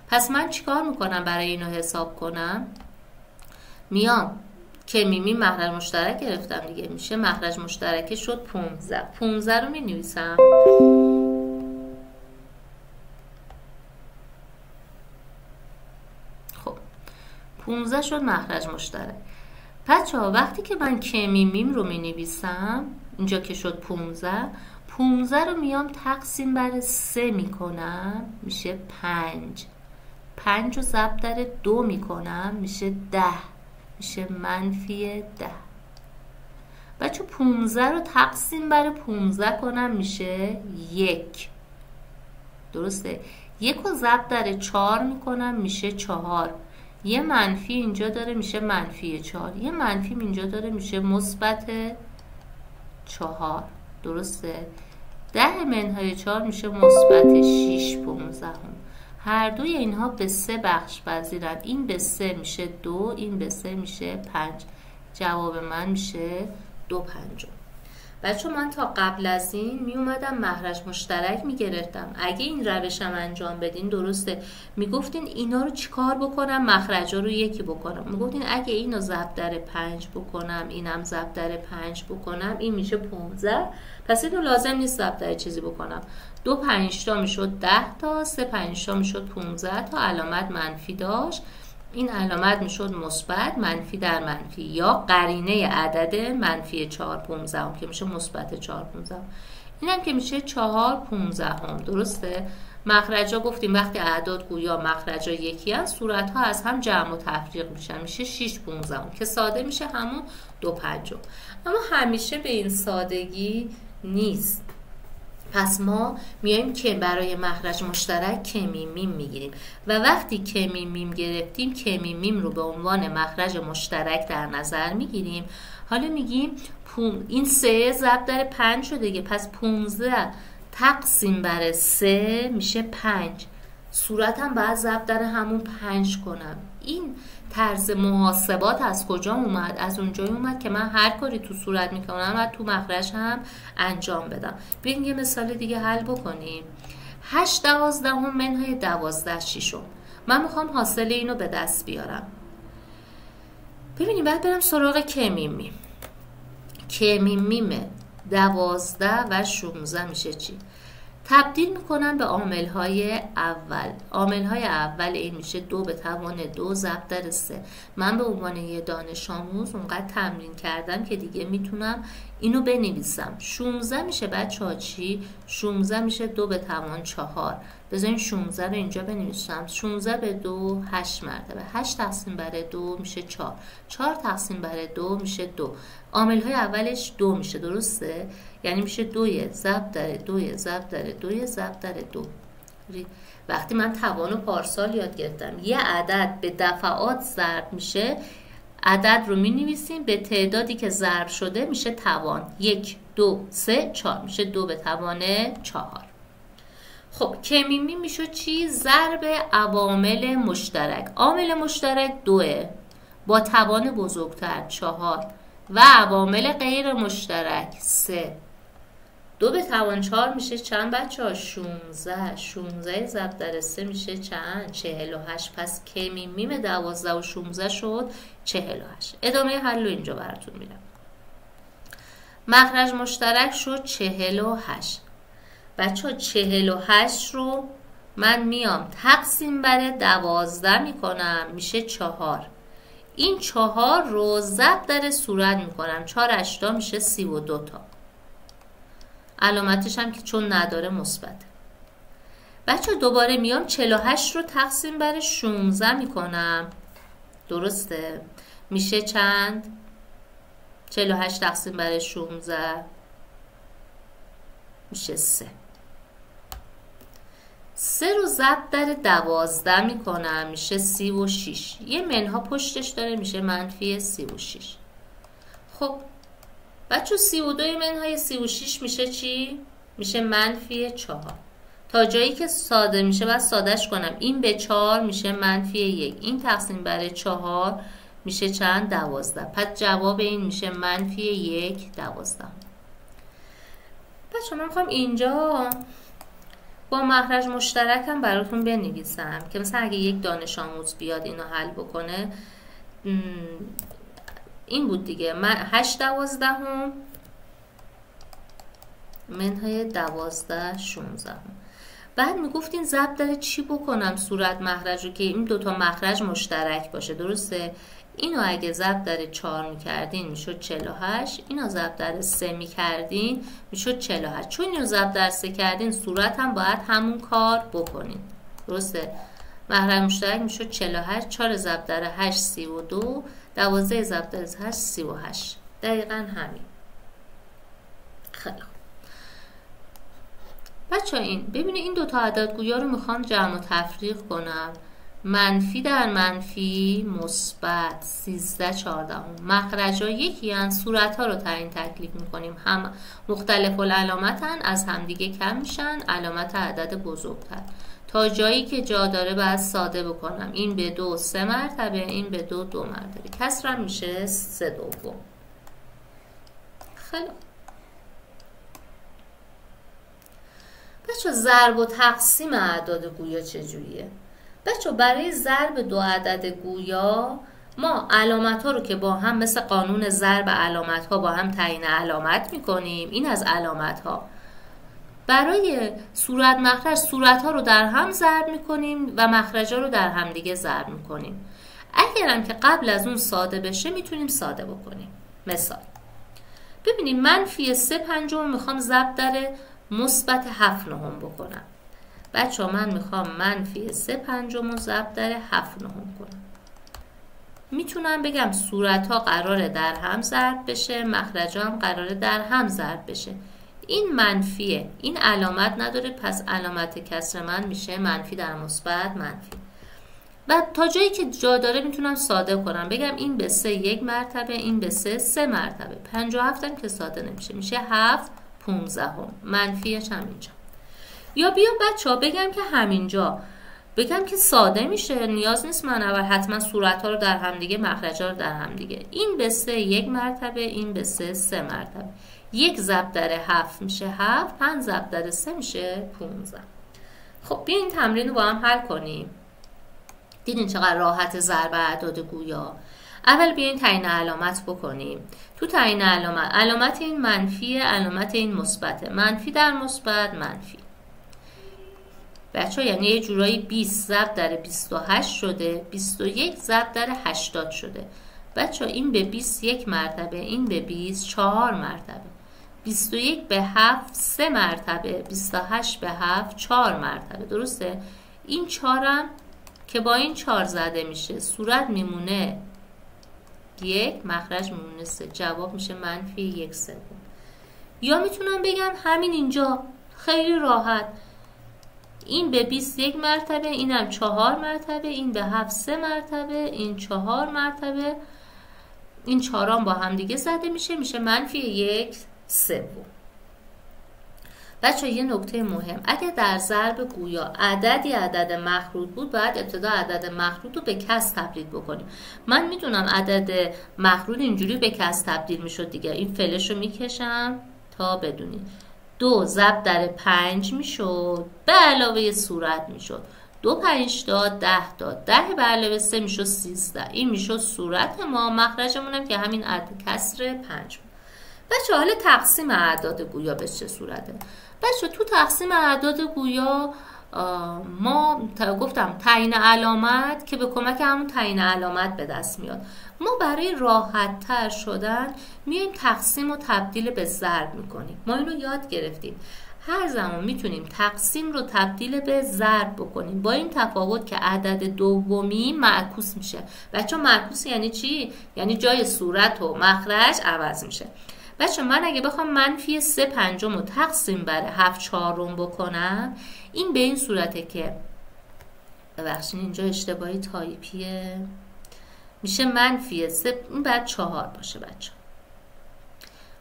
پس من چیکار میکنم برای اینو حساب کنم؟ میام که میم مخرج مشترک گرفتم دیگه. میشه مخرج مشترک شد 15. 15 رو می نویسم. خب 15 شد مخرج مشترک. بچه ها وقتی که من که میم رو می نویسم اینجا که شد 15 رو میام تقسیم بر 3 میکنم میشه 5. 5 رو ضرب در 2 میکنم میشه 10. میشه منفی 10. بچه 15 رو تقسیم بر 15 کنم میشه 1. درسته؟ 1 رو ضرب در 4 میکنم میشه 4. یه منفی اینجا داره میشه منفی 4. یه منفی اینجا داره میشه مثبت 4. درسته؟ 10 منهای 4 میشه مثبت 6 15. هر دوی اینها به 3 بخش پذیرن. این به 3 میشه 2. این به 3 میشه 5. جواب من میشه 2/5. بچه من تا قبل از این می اومدم مخرج مشترک می گرفتم. اگه این روشم انجام بدین درسته، می گفتین اینا رو چیکار بکنم؟ مخرجا رو یکی بکنم. می گفتین اگه اینو ضرب در 5 بکنم، اینم ضرب در 5 بکنم، این میشه 15. پس اینو لازم نیست ضرب در چیزی بکنم. 2 5 تا میشد 10 تا، 3 5 تا میشد 15 تا، علامت منفی داشت. این علامت میشد مثبت، منفی در منفی، یا قرینه عدد منفی 4 15 که میشه مثبت 4 15. اینم که میشه 4 15. درسته؟ مخرجا گفتیم وقتی اعداد گویا مخرجا یکی هست، صورت ها از هم جمع و تفریق میشن، میشه 6 15 که ساده میشه همون 2 5. اما همیشه به این سادگی نیست. پس ما میایم که برای مخرج مشترک کمی میم میگیریم و وقتی کمی میم گرفتیم کمی میم رو به عنوان مخرج مشترک در نظر میگیریم. حالا میگیم این 3 ضرب در 5 شده دیگه، پس 15 تقسیم بر 3 میشه 5. صورتم باید ضرب در همون 5 کنم. این طرز محاسبات از کجا اومد؟ از اونجایی اومد که من هر کاری تو صورت میکنم و تو مخرج هم انجام بدم. بیاین یه مثال دیگه حل بکنیم. 8 دوازدهم منهای 12 ششم. من میخوام حاصل اینو به دست بیارم. ببینیم بعد برم سراغ کمیمیم. کمیمیم 12 و 16 میشه چی؟ تبدیل میکنم به عامل‌های اول. عامل‌های اول این میشه 2 به توان 2 ضرب در 3. من به عنوان یه دانش آموز اونقدر تمرین کردم که دیگه میتونم اینو بنویسم. 16 میشه بچه‌ها چی؟ 16 میشه 2 به توان 4. بذارین 16 رو اینجا بنویسم. 16 به 2 8 مرتبه. 8 تقسیم بر 2 میشه 4. 4 تقسیم بر 2 میشه 2. عامل‌های اولش 2 میشه، درسته؟ یعنی میشه 2 ضرب در 2 ضرب در 2 ضرب در 2. وقتی من توان و پارسال یاد گرفتم یه عدد به دفعات ضرب میشه، عدد رو می نویسیم به تعدادی که ضرب شده میشه توان. 1 2 3 4 میشه 2 به توان 4. خب کمیمی میشه چی؟ ضرب عوامل مشترک. عامل مشترک 2 با توان بزرگتر 4 و عوامل غیر مشترک 3. 2 به توان 4 میشه چند بچه ها؟ 16. 16 ضرب در 3 میشه چند؟ 48. پس کمیمیم 12 و 16 شد 48. ادامه حل رو اینجا براتون میدم. مخرج مشترک شد 48. بچه ها 48 رو من میام تقسیم بر 12 میکنم، میشه 4. این 4 رو ضرب در صورت میکنم، 4 8 میشه 32 تا. علامتش هم که چون نداره مثبت. بچه دوباره میام 48 رو تقسیم بر 16 میکنم، درسته؟ میشه چند؟ 48 تقسیم بر 16 میشه 3. 3 رو ضرب در 12 میکنم، میشه 36. یه منها پشتش داره، میشه منفی 36. خب بچه 32 منهای 36 میشه چی؟ میشه منفی 4. تا جایی که ساده میشه باید سادهش کنم. این به 4 میشه منفی 1. این تقسیم بر 4 میشه چند؟ 12. پس جواب این میشه منفی 1 12. بچه من میخوام اینجا با مخرج مشترک هم براتون بنویسم که مثلا اگه یک دانش آموز بیاد اینو حل بکنه. این بود دیگه. من 8 دوازدهم منهای 12 16. بعد میگفتین ضرب در چی بکنم صورت مخرج رو که این دوتا مخرج مشترک باشه، درسته؟ اینو اگه ضرب در 4 میکردین میشد 48. اینو ضرب در 3 میکردین میشد 48. چون اینو ضرب در 3 کردین صورت هم باید همون کار بکنین، درسته؟ مخرج مشترک میشد 48. 4 ضرب در 8 32. 12 ضرب در 8 38. دقیقا همین. خیلی خوب بچه این ببینید این دوتا عدد گویا رو میخوام جمع و تفریق کنم. منفی در منفی مثبت 13 14. مخرجا یکی ان، صورت ها رو تعیین تکلیف میکنیم، هم مختلف العلامتن، از همدیگه کم میشن، علامت عدد بزرگتر. تا جایی که جا داره باید ساده بکنم. این به 2 3 مرتبه، این به 2 2 مرتبه. کسرم میشه 3 دوم. خیلی بچه ضرب و تقسیم اعداد گویا چجوریه؟ بچه برای ضرب دو عدد گویا ما علامت ها رو که با هم مثل قانون ضرب علامت ها با هم تعیین علامت میکنیم. این از علامت ها. برای صورت مخرج صورت ها رو در هم ضرب میکنیم و مخرج ها رو در هم دیگه ضرب میکنیم. اگرم که قبل از اون ساده بشه میتونیم ساده بکنیم. مثال ببینیم منفی 3/5 میخوام ضرب در مثبت 7/9 بکنم. بچه ها من میخوام منفی 3/5 رو ضرب در 7/9 کنم. میتونم بگم صورت ها قراره در هم ضرب بشه، مخرج ها هم قراره در هم ضرب بشه. این منفیه، این علامت نداره، پس علامت کسر من میشه منفی در مثبت منفی. بعد تا جایی که جا داره میتونم ساده کنم، بگم این به 3 1 مرتبه، این به 3 3 مرتبه. 57 هم که ساده نمیشه، میشه 7/15. منفیش هم اینجا. یا بیا بچه ها بگم که همینجا بگم که ساده میشه، نیاز نیست من اول حتما صورت ها رو در هم دیگه مخرج ها رو در هم دیگه. این به 3 1 مرتبه، این به 3 3 مرتبه. 1 ضرب در 7 میشه 7، 5 ضرب در 3 میشه 15. خب بیا این تمرین رو با هم حل کنیم. دیدین چقدر راحت ضرب اعداد گویا. اول بیاین تعیین علامت بکنیم. تو تعیین علامت این منفی، علامت این مثبته. منفی در مثبت منفی. بچه یعنی یه جورایی 20 ضرب در 28 شده، 21 ضرب در 80 شده. بچه این به 20 1 مرتبه، این به 20 4 مرتبه. 21 به 7 3 مرتبه، 28 به 7 4 مرتبه. درسته؟ این 4 هم که با این 4 زده میشه، صورت میمونه 1، مخرج میمونه 3. جواب میشه منفی 1/3. یا میتونم بگم همین اینجا خیلی راحت، این به 20 1 مرتبه، اینم 4 مرتبه، این به 7 3 مرتبه، این 4 مرتبه، این 4 هم با هم دیگه زده میشه، میشه منفی 1/3. بچه یه نکته مهم، اگه در ضرب گویا عددی عدد مخروط بود، باید ابتدا عدد مخروط رو به کسر تبدیل بکنیم. من میدونم عدد مخروط اینجوری به کسر تبدیل میشد دیگه. این فلش رو میکشم تا بدونید. 2 ضرب در 5 میشد، به علاوه صورت میشد. 2 5 داد 10 داد، 10 به علاوه 3 میشد 13. این میشد صورت ما. مخرجمون هم که همین کسر 5. بچه حالا تقسیم اعداد گویا به چه صورته؟ بچه تو تقسیم اعداد گویا ما گفتم تعیین علامت که به کمک همون تعیین علامت به دست میاد. ما برای راحت تر شدن میایم تقسیم و تبدیل به ضرب میکنیم. ما اینو یاد گرفتیم. هر زمان میتونیم تقسیم رو تبدیل به ضرب بکنیم، با این تفاوت که عدد دومی معکوس میشه. بچه معکوس یعنی چی؟ یعنی جای صورت و مخرج عوض میشه. بچه من اگه بخوام منفی 3/5 رو تقسیم بر 7/4 بکنم، این به این صورته که ببخشید اینجا اشتباهی تایپیه، میشه منفی 3، این باید 4 باشه بچه.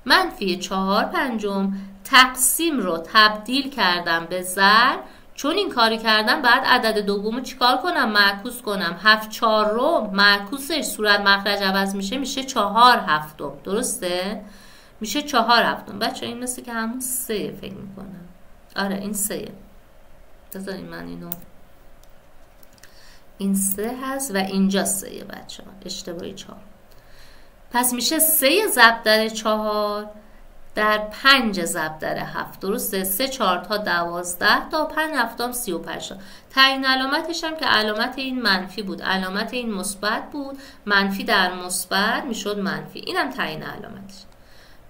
منفی 4/5 تقسیم رو تبدیل کردم به ضرب. چون این کاری کردم بعد عدد دومو چیکار کنم؟ معکوس کنم. 7/4 رو معکوسش صورت مخرج عوض میشه، میشه 4/7. درسته؟ میشه 4/7. بچه این مثل که همون 3 فکر میکنم. آره این 3. بذارین من اینو، این 3 هست و اینجا 3 بچه ها، اشتباهی 4. پس میشه 3 ضرب در 4 در 5 ضرب در 7. درسته؟ 3 4 تا 12 تا 5 7 35 تا. تعیین علامتش هم که علامت این منفی بود، علامت این مثبت بود. منفی در مثبت میشد منفی. اینم تعیین علامتش.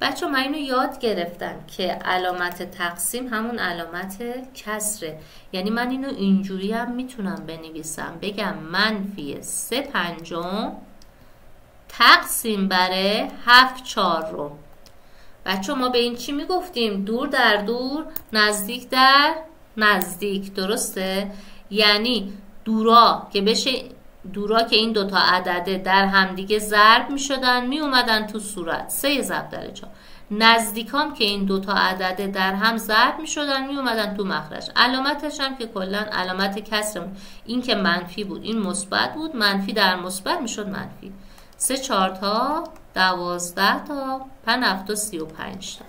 بچه من اینو یاد گرفتم که علامت تقسیم همون علامت کسره. یعنی من اینو اینجوری هم میتونم بنویسم، بگم منفی 3/5 تقسیم بر 7/4. بچه ما به این چی میگفتیم؟ دور در دور، نزدیک در نزدیک. درسته؟ یعنی دورا که این دوتا عدده در همدیگه ضرب می شدن، می اومدن تو صورت 3 ضرب در 4. نزدیکام که این دوتا عدده در هم ضرب می شدن، می اومدن تو مخرج. علامتش هم که کلا علامت کسرمون این که منفی بود، این مثبت بود، منفی در مثبت می شد منفی. 3 4 تا 12 تا 5 7 تا 35 تا.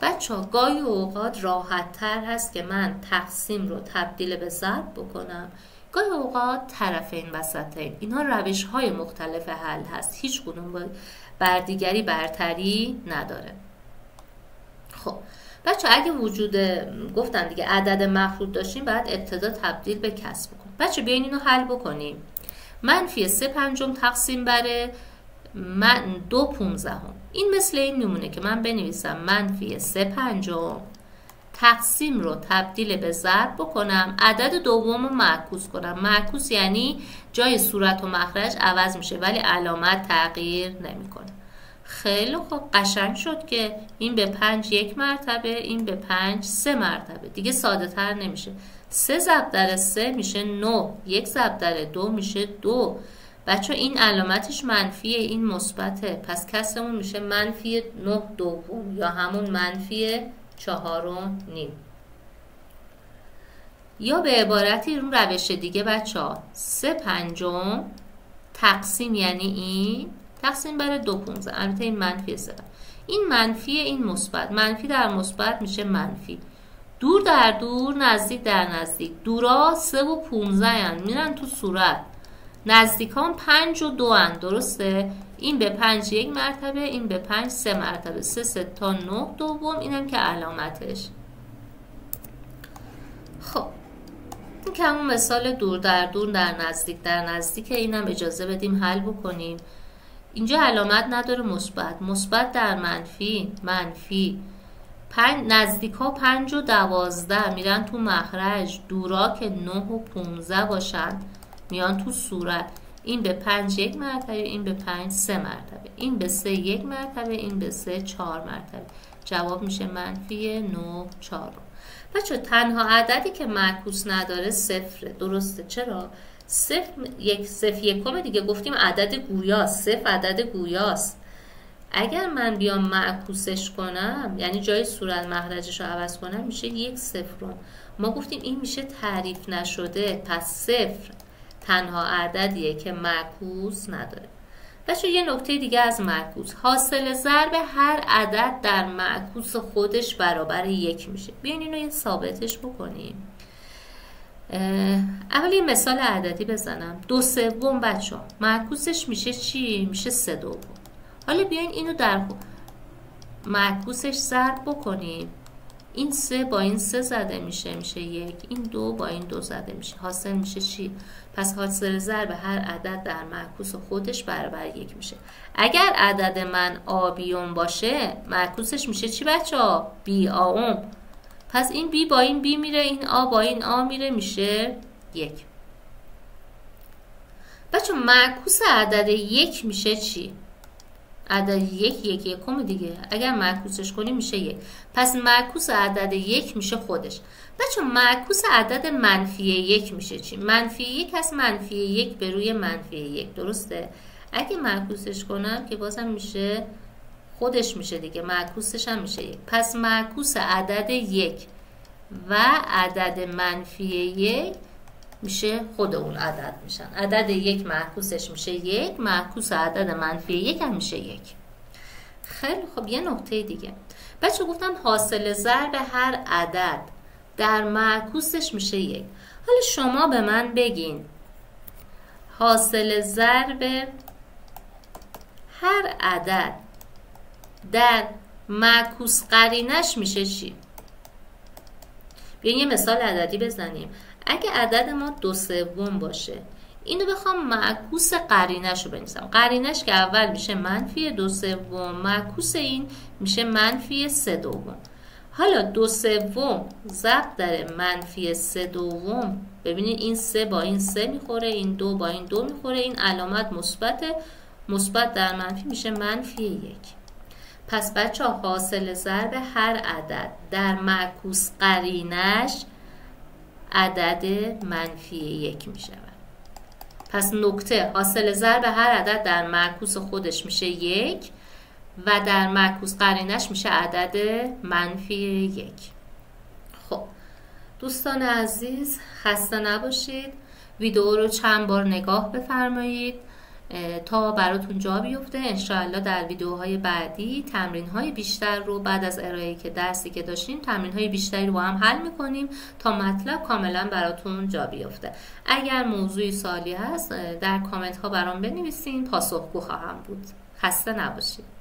بچه‌ها گاهی اوقات راحت تر هست که من تقسیم رو تبدیل به ضرب بکنم، گاهی اوقات طرفین وسطین. اینها روش های مختلف حل هست، هیچ کدوم بر دیگری برتری نداره. خب بچه اگه وجود گفتن دیگه عدد مخروط داشتیم باید ابتدا تبدیل به کسر بکنیم. بچه بیاین اینو حل بکنیم. منفی 3/5 تقسیم بر 2/15. این مثل این میمونه که من بنویسم منفی 3/5 تقسیم رو تبدیل به ضرب بکنم، عدد دوم رو معکوس کنم. معکوس یعنی جای صورت و مخرج عوض میشه ولی علامت تغییر نمیکنه. خیلی خوب، قشنگ شد که این به 5 1 مرتبه، این به 5 3 مرتبه. دیگه ساده تر نمیشه. 3 ضرب در 3 میشه 9، 1 ضرب در 2 میشه 2. بچه این علامتش منفیه، این مثبته، پس کسرمون میشه منفی 9/2 یا همون منفی 4.5. یا به عبارتی اون روش دیگه بچه ها 3/5 تقسیم یعنی این تقسیم بر 2/15. البته این منفی 3، این منفی، این مثبت، منفی در مثبت میشه منفی. دور در دور، نزدیک در نزدیک. دورا 3 و 15 هن، میرن تو صورت. نزدیکان 5 و 2 هن، درسته؟ این به 5 1 مرتبه، این به 5 3 مرتبه. 3 3 تا 9/2، اینم که علامتش. خب این که همون مثال دور در دور در نزدیک در نزدیک، اینم اجازه بدیم حل بکنیم. اینجا علامت نداره، مثبت در منفی. نزدیکا 5 و 12 میرن تو مخرج، دورا که 9 و 15 باشن میان تو صورت. این به 5 1 مرتبه، این به 5 3 مرتبه، این به 3 1 مرتبه، این به 3 4 مرتبه. جواب میشه منفی 9 4. بچه تنها عددی که معکوس نداره صفره، درسته؟ چرا؟ صفر یکم دیگه گفتیم عدد گویاست. صفر عدد گویاست. اگر من بیام معکوسش کنم یعنی جای صورت مخرجش رو عوض کنم میشه 1 0. ما گفتیم این میشه تعریف نشده، پس صفر تنها عددیه که معکوس نداره. بچه یه نکته دیگه از معکوس، حاصل ضرب هر عدد در معکوس خودش برابر 1 میشه. بیاین اینو یه ثابتش بکنیم. اول یه مثال عددی بزنم. 2/3 بچه ها معکوسش میشه چی؟ میشه 3/2. حالا بیاین اینو در معکوسش ضرب بکنیم. این 3 با این 3 زده میشه 1. این 2 با این 2 زده میشه، حاصل میشه چی؟ پس حاصل ضرب هر عدد در معکوس خودش برابر 1 میشه. اگر عدد من آبیوم باشه معکوسش میشه چی بچه ها؟ بی آوم. پس این بی با این بی میره، این آ با این آ میره، میشه 1. بچه معکوس عدد 1 میشه چی؟ عدد 1 1 یکم دیگه. اگر معکوسش کنیم میشه 1. پس معکوس عدد 1 میشه خودش. بچه معکوس عدد منفی 1 میشه چی؟ منفی 1 هست، منفی 1 به روی منفی 1، درسته؟ اگه معکوسش کنم که بازم میشه خودش میشه دیگه، معکوسش هم میشه 1. پس معکوس عدد 1 و عدد منفی 1 میشه خود اون عدد میشن. عدد 1 معکوسش میشه 1، معکوس عدد منفی 1 هم میشه 1. خیلی خب یه نکته دیگه بچه گفتم حاصل ضرب هر عدد در معکوسش میشه 1. حالا شما به من بگین حاصل ضرب هر عدد در معکوس قرینش میشه چی؟ بیاین یه مثال عددی بزنیم. اگه عدد ما 2/3 باشه، اینو بخوام معکوس قرینش رو بنویسم. قرینش که اول میشه منفی 2/3، معکوس این میشه منفی 3/2. حالا 2/3 ضرب در منفی 3/2، ببینید این 3 با این 3 میخوره، این 2 با این 2 میخوره، این علامت مثبته، مثبت در منفی میشه منفی 1. پس بچه ها حاصل ضرب هر عدد در معکوس قرینش عدد منفی 1 می شود. پس نکته حاصل ضرب هر عدد در معکوس خودش میشه 1 و در معکوس قرینش میشه عدد منفی 1. خب دوستان عزیز خسته نباشید. ویدیو رو چند بار نگاه بفرمایید. تا براتون جا بیفته. انشاءالله در ویدیوهای بعدی تمرین‌های بیشتر رو بعد از ارائه که درسی که داشتیم تمرین‌های بیشتری رو با هم حل می‌کنیم تا مطلب کاملا براتون جا بیفته. اگر موضوعی سوالی هست در کامنت ها برام بنویسین، پاسخگو خواهم بود. خسته نباشید.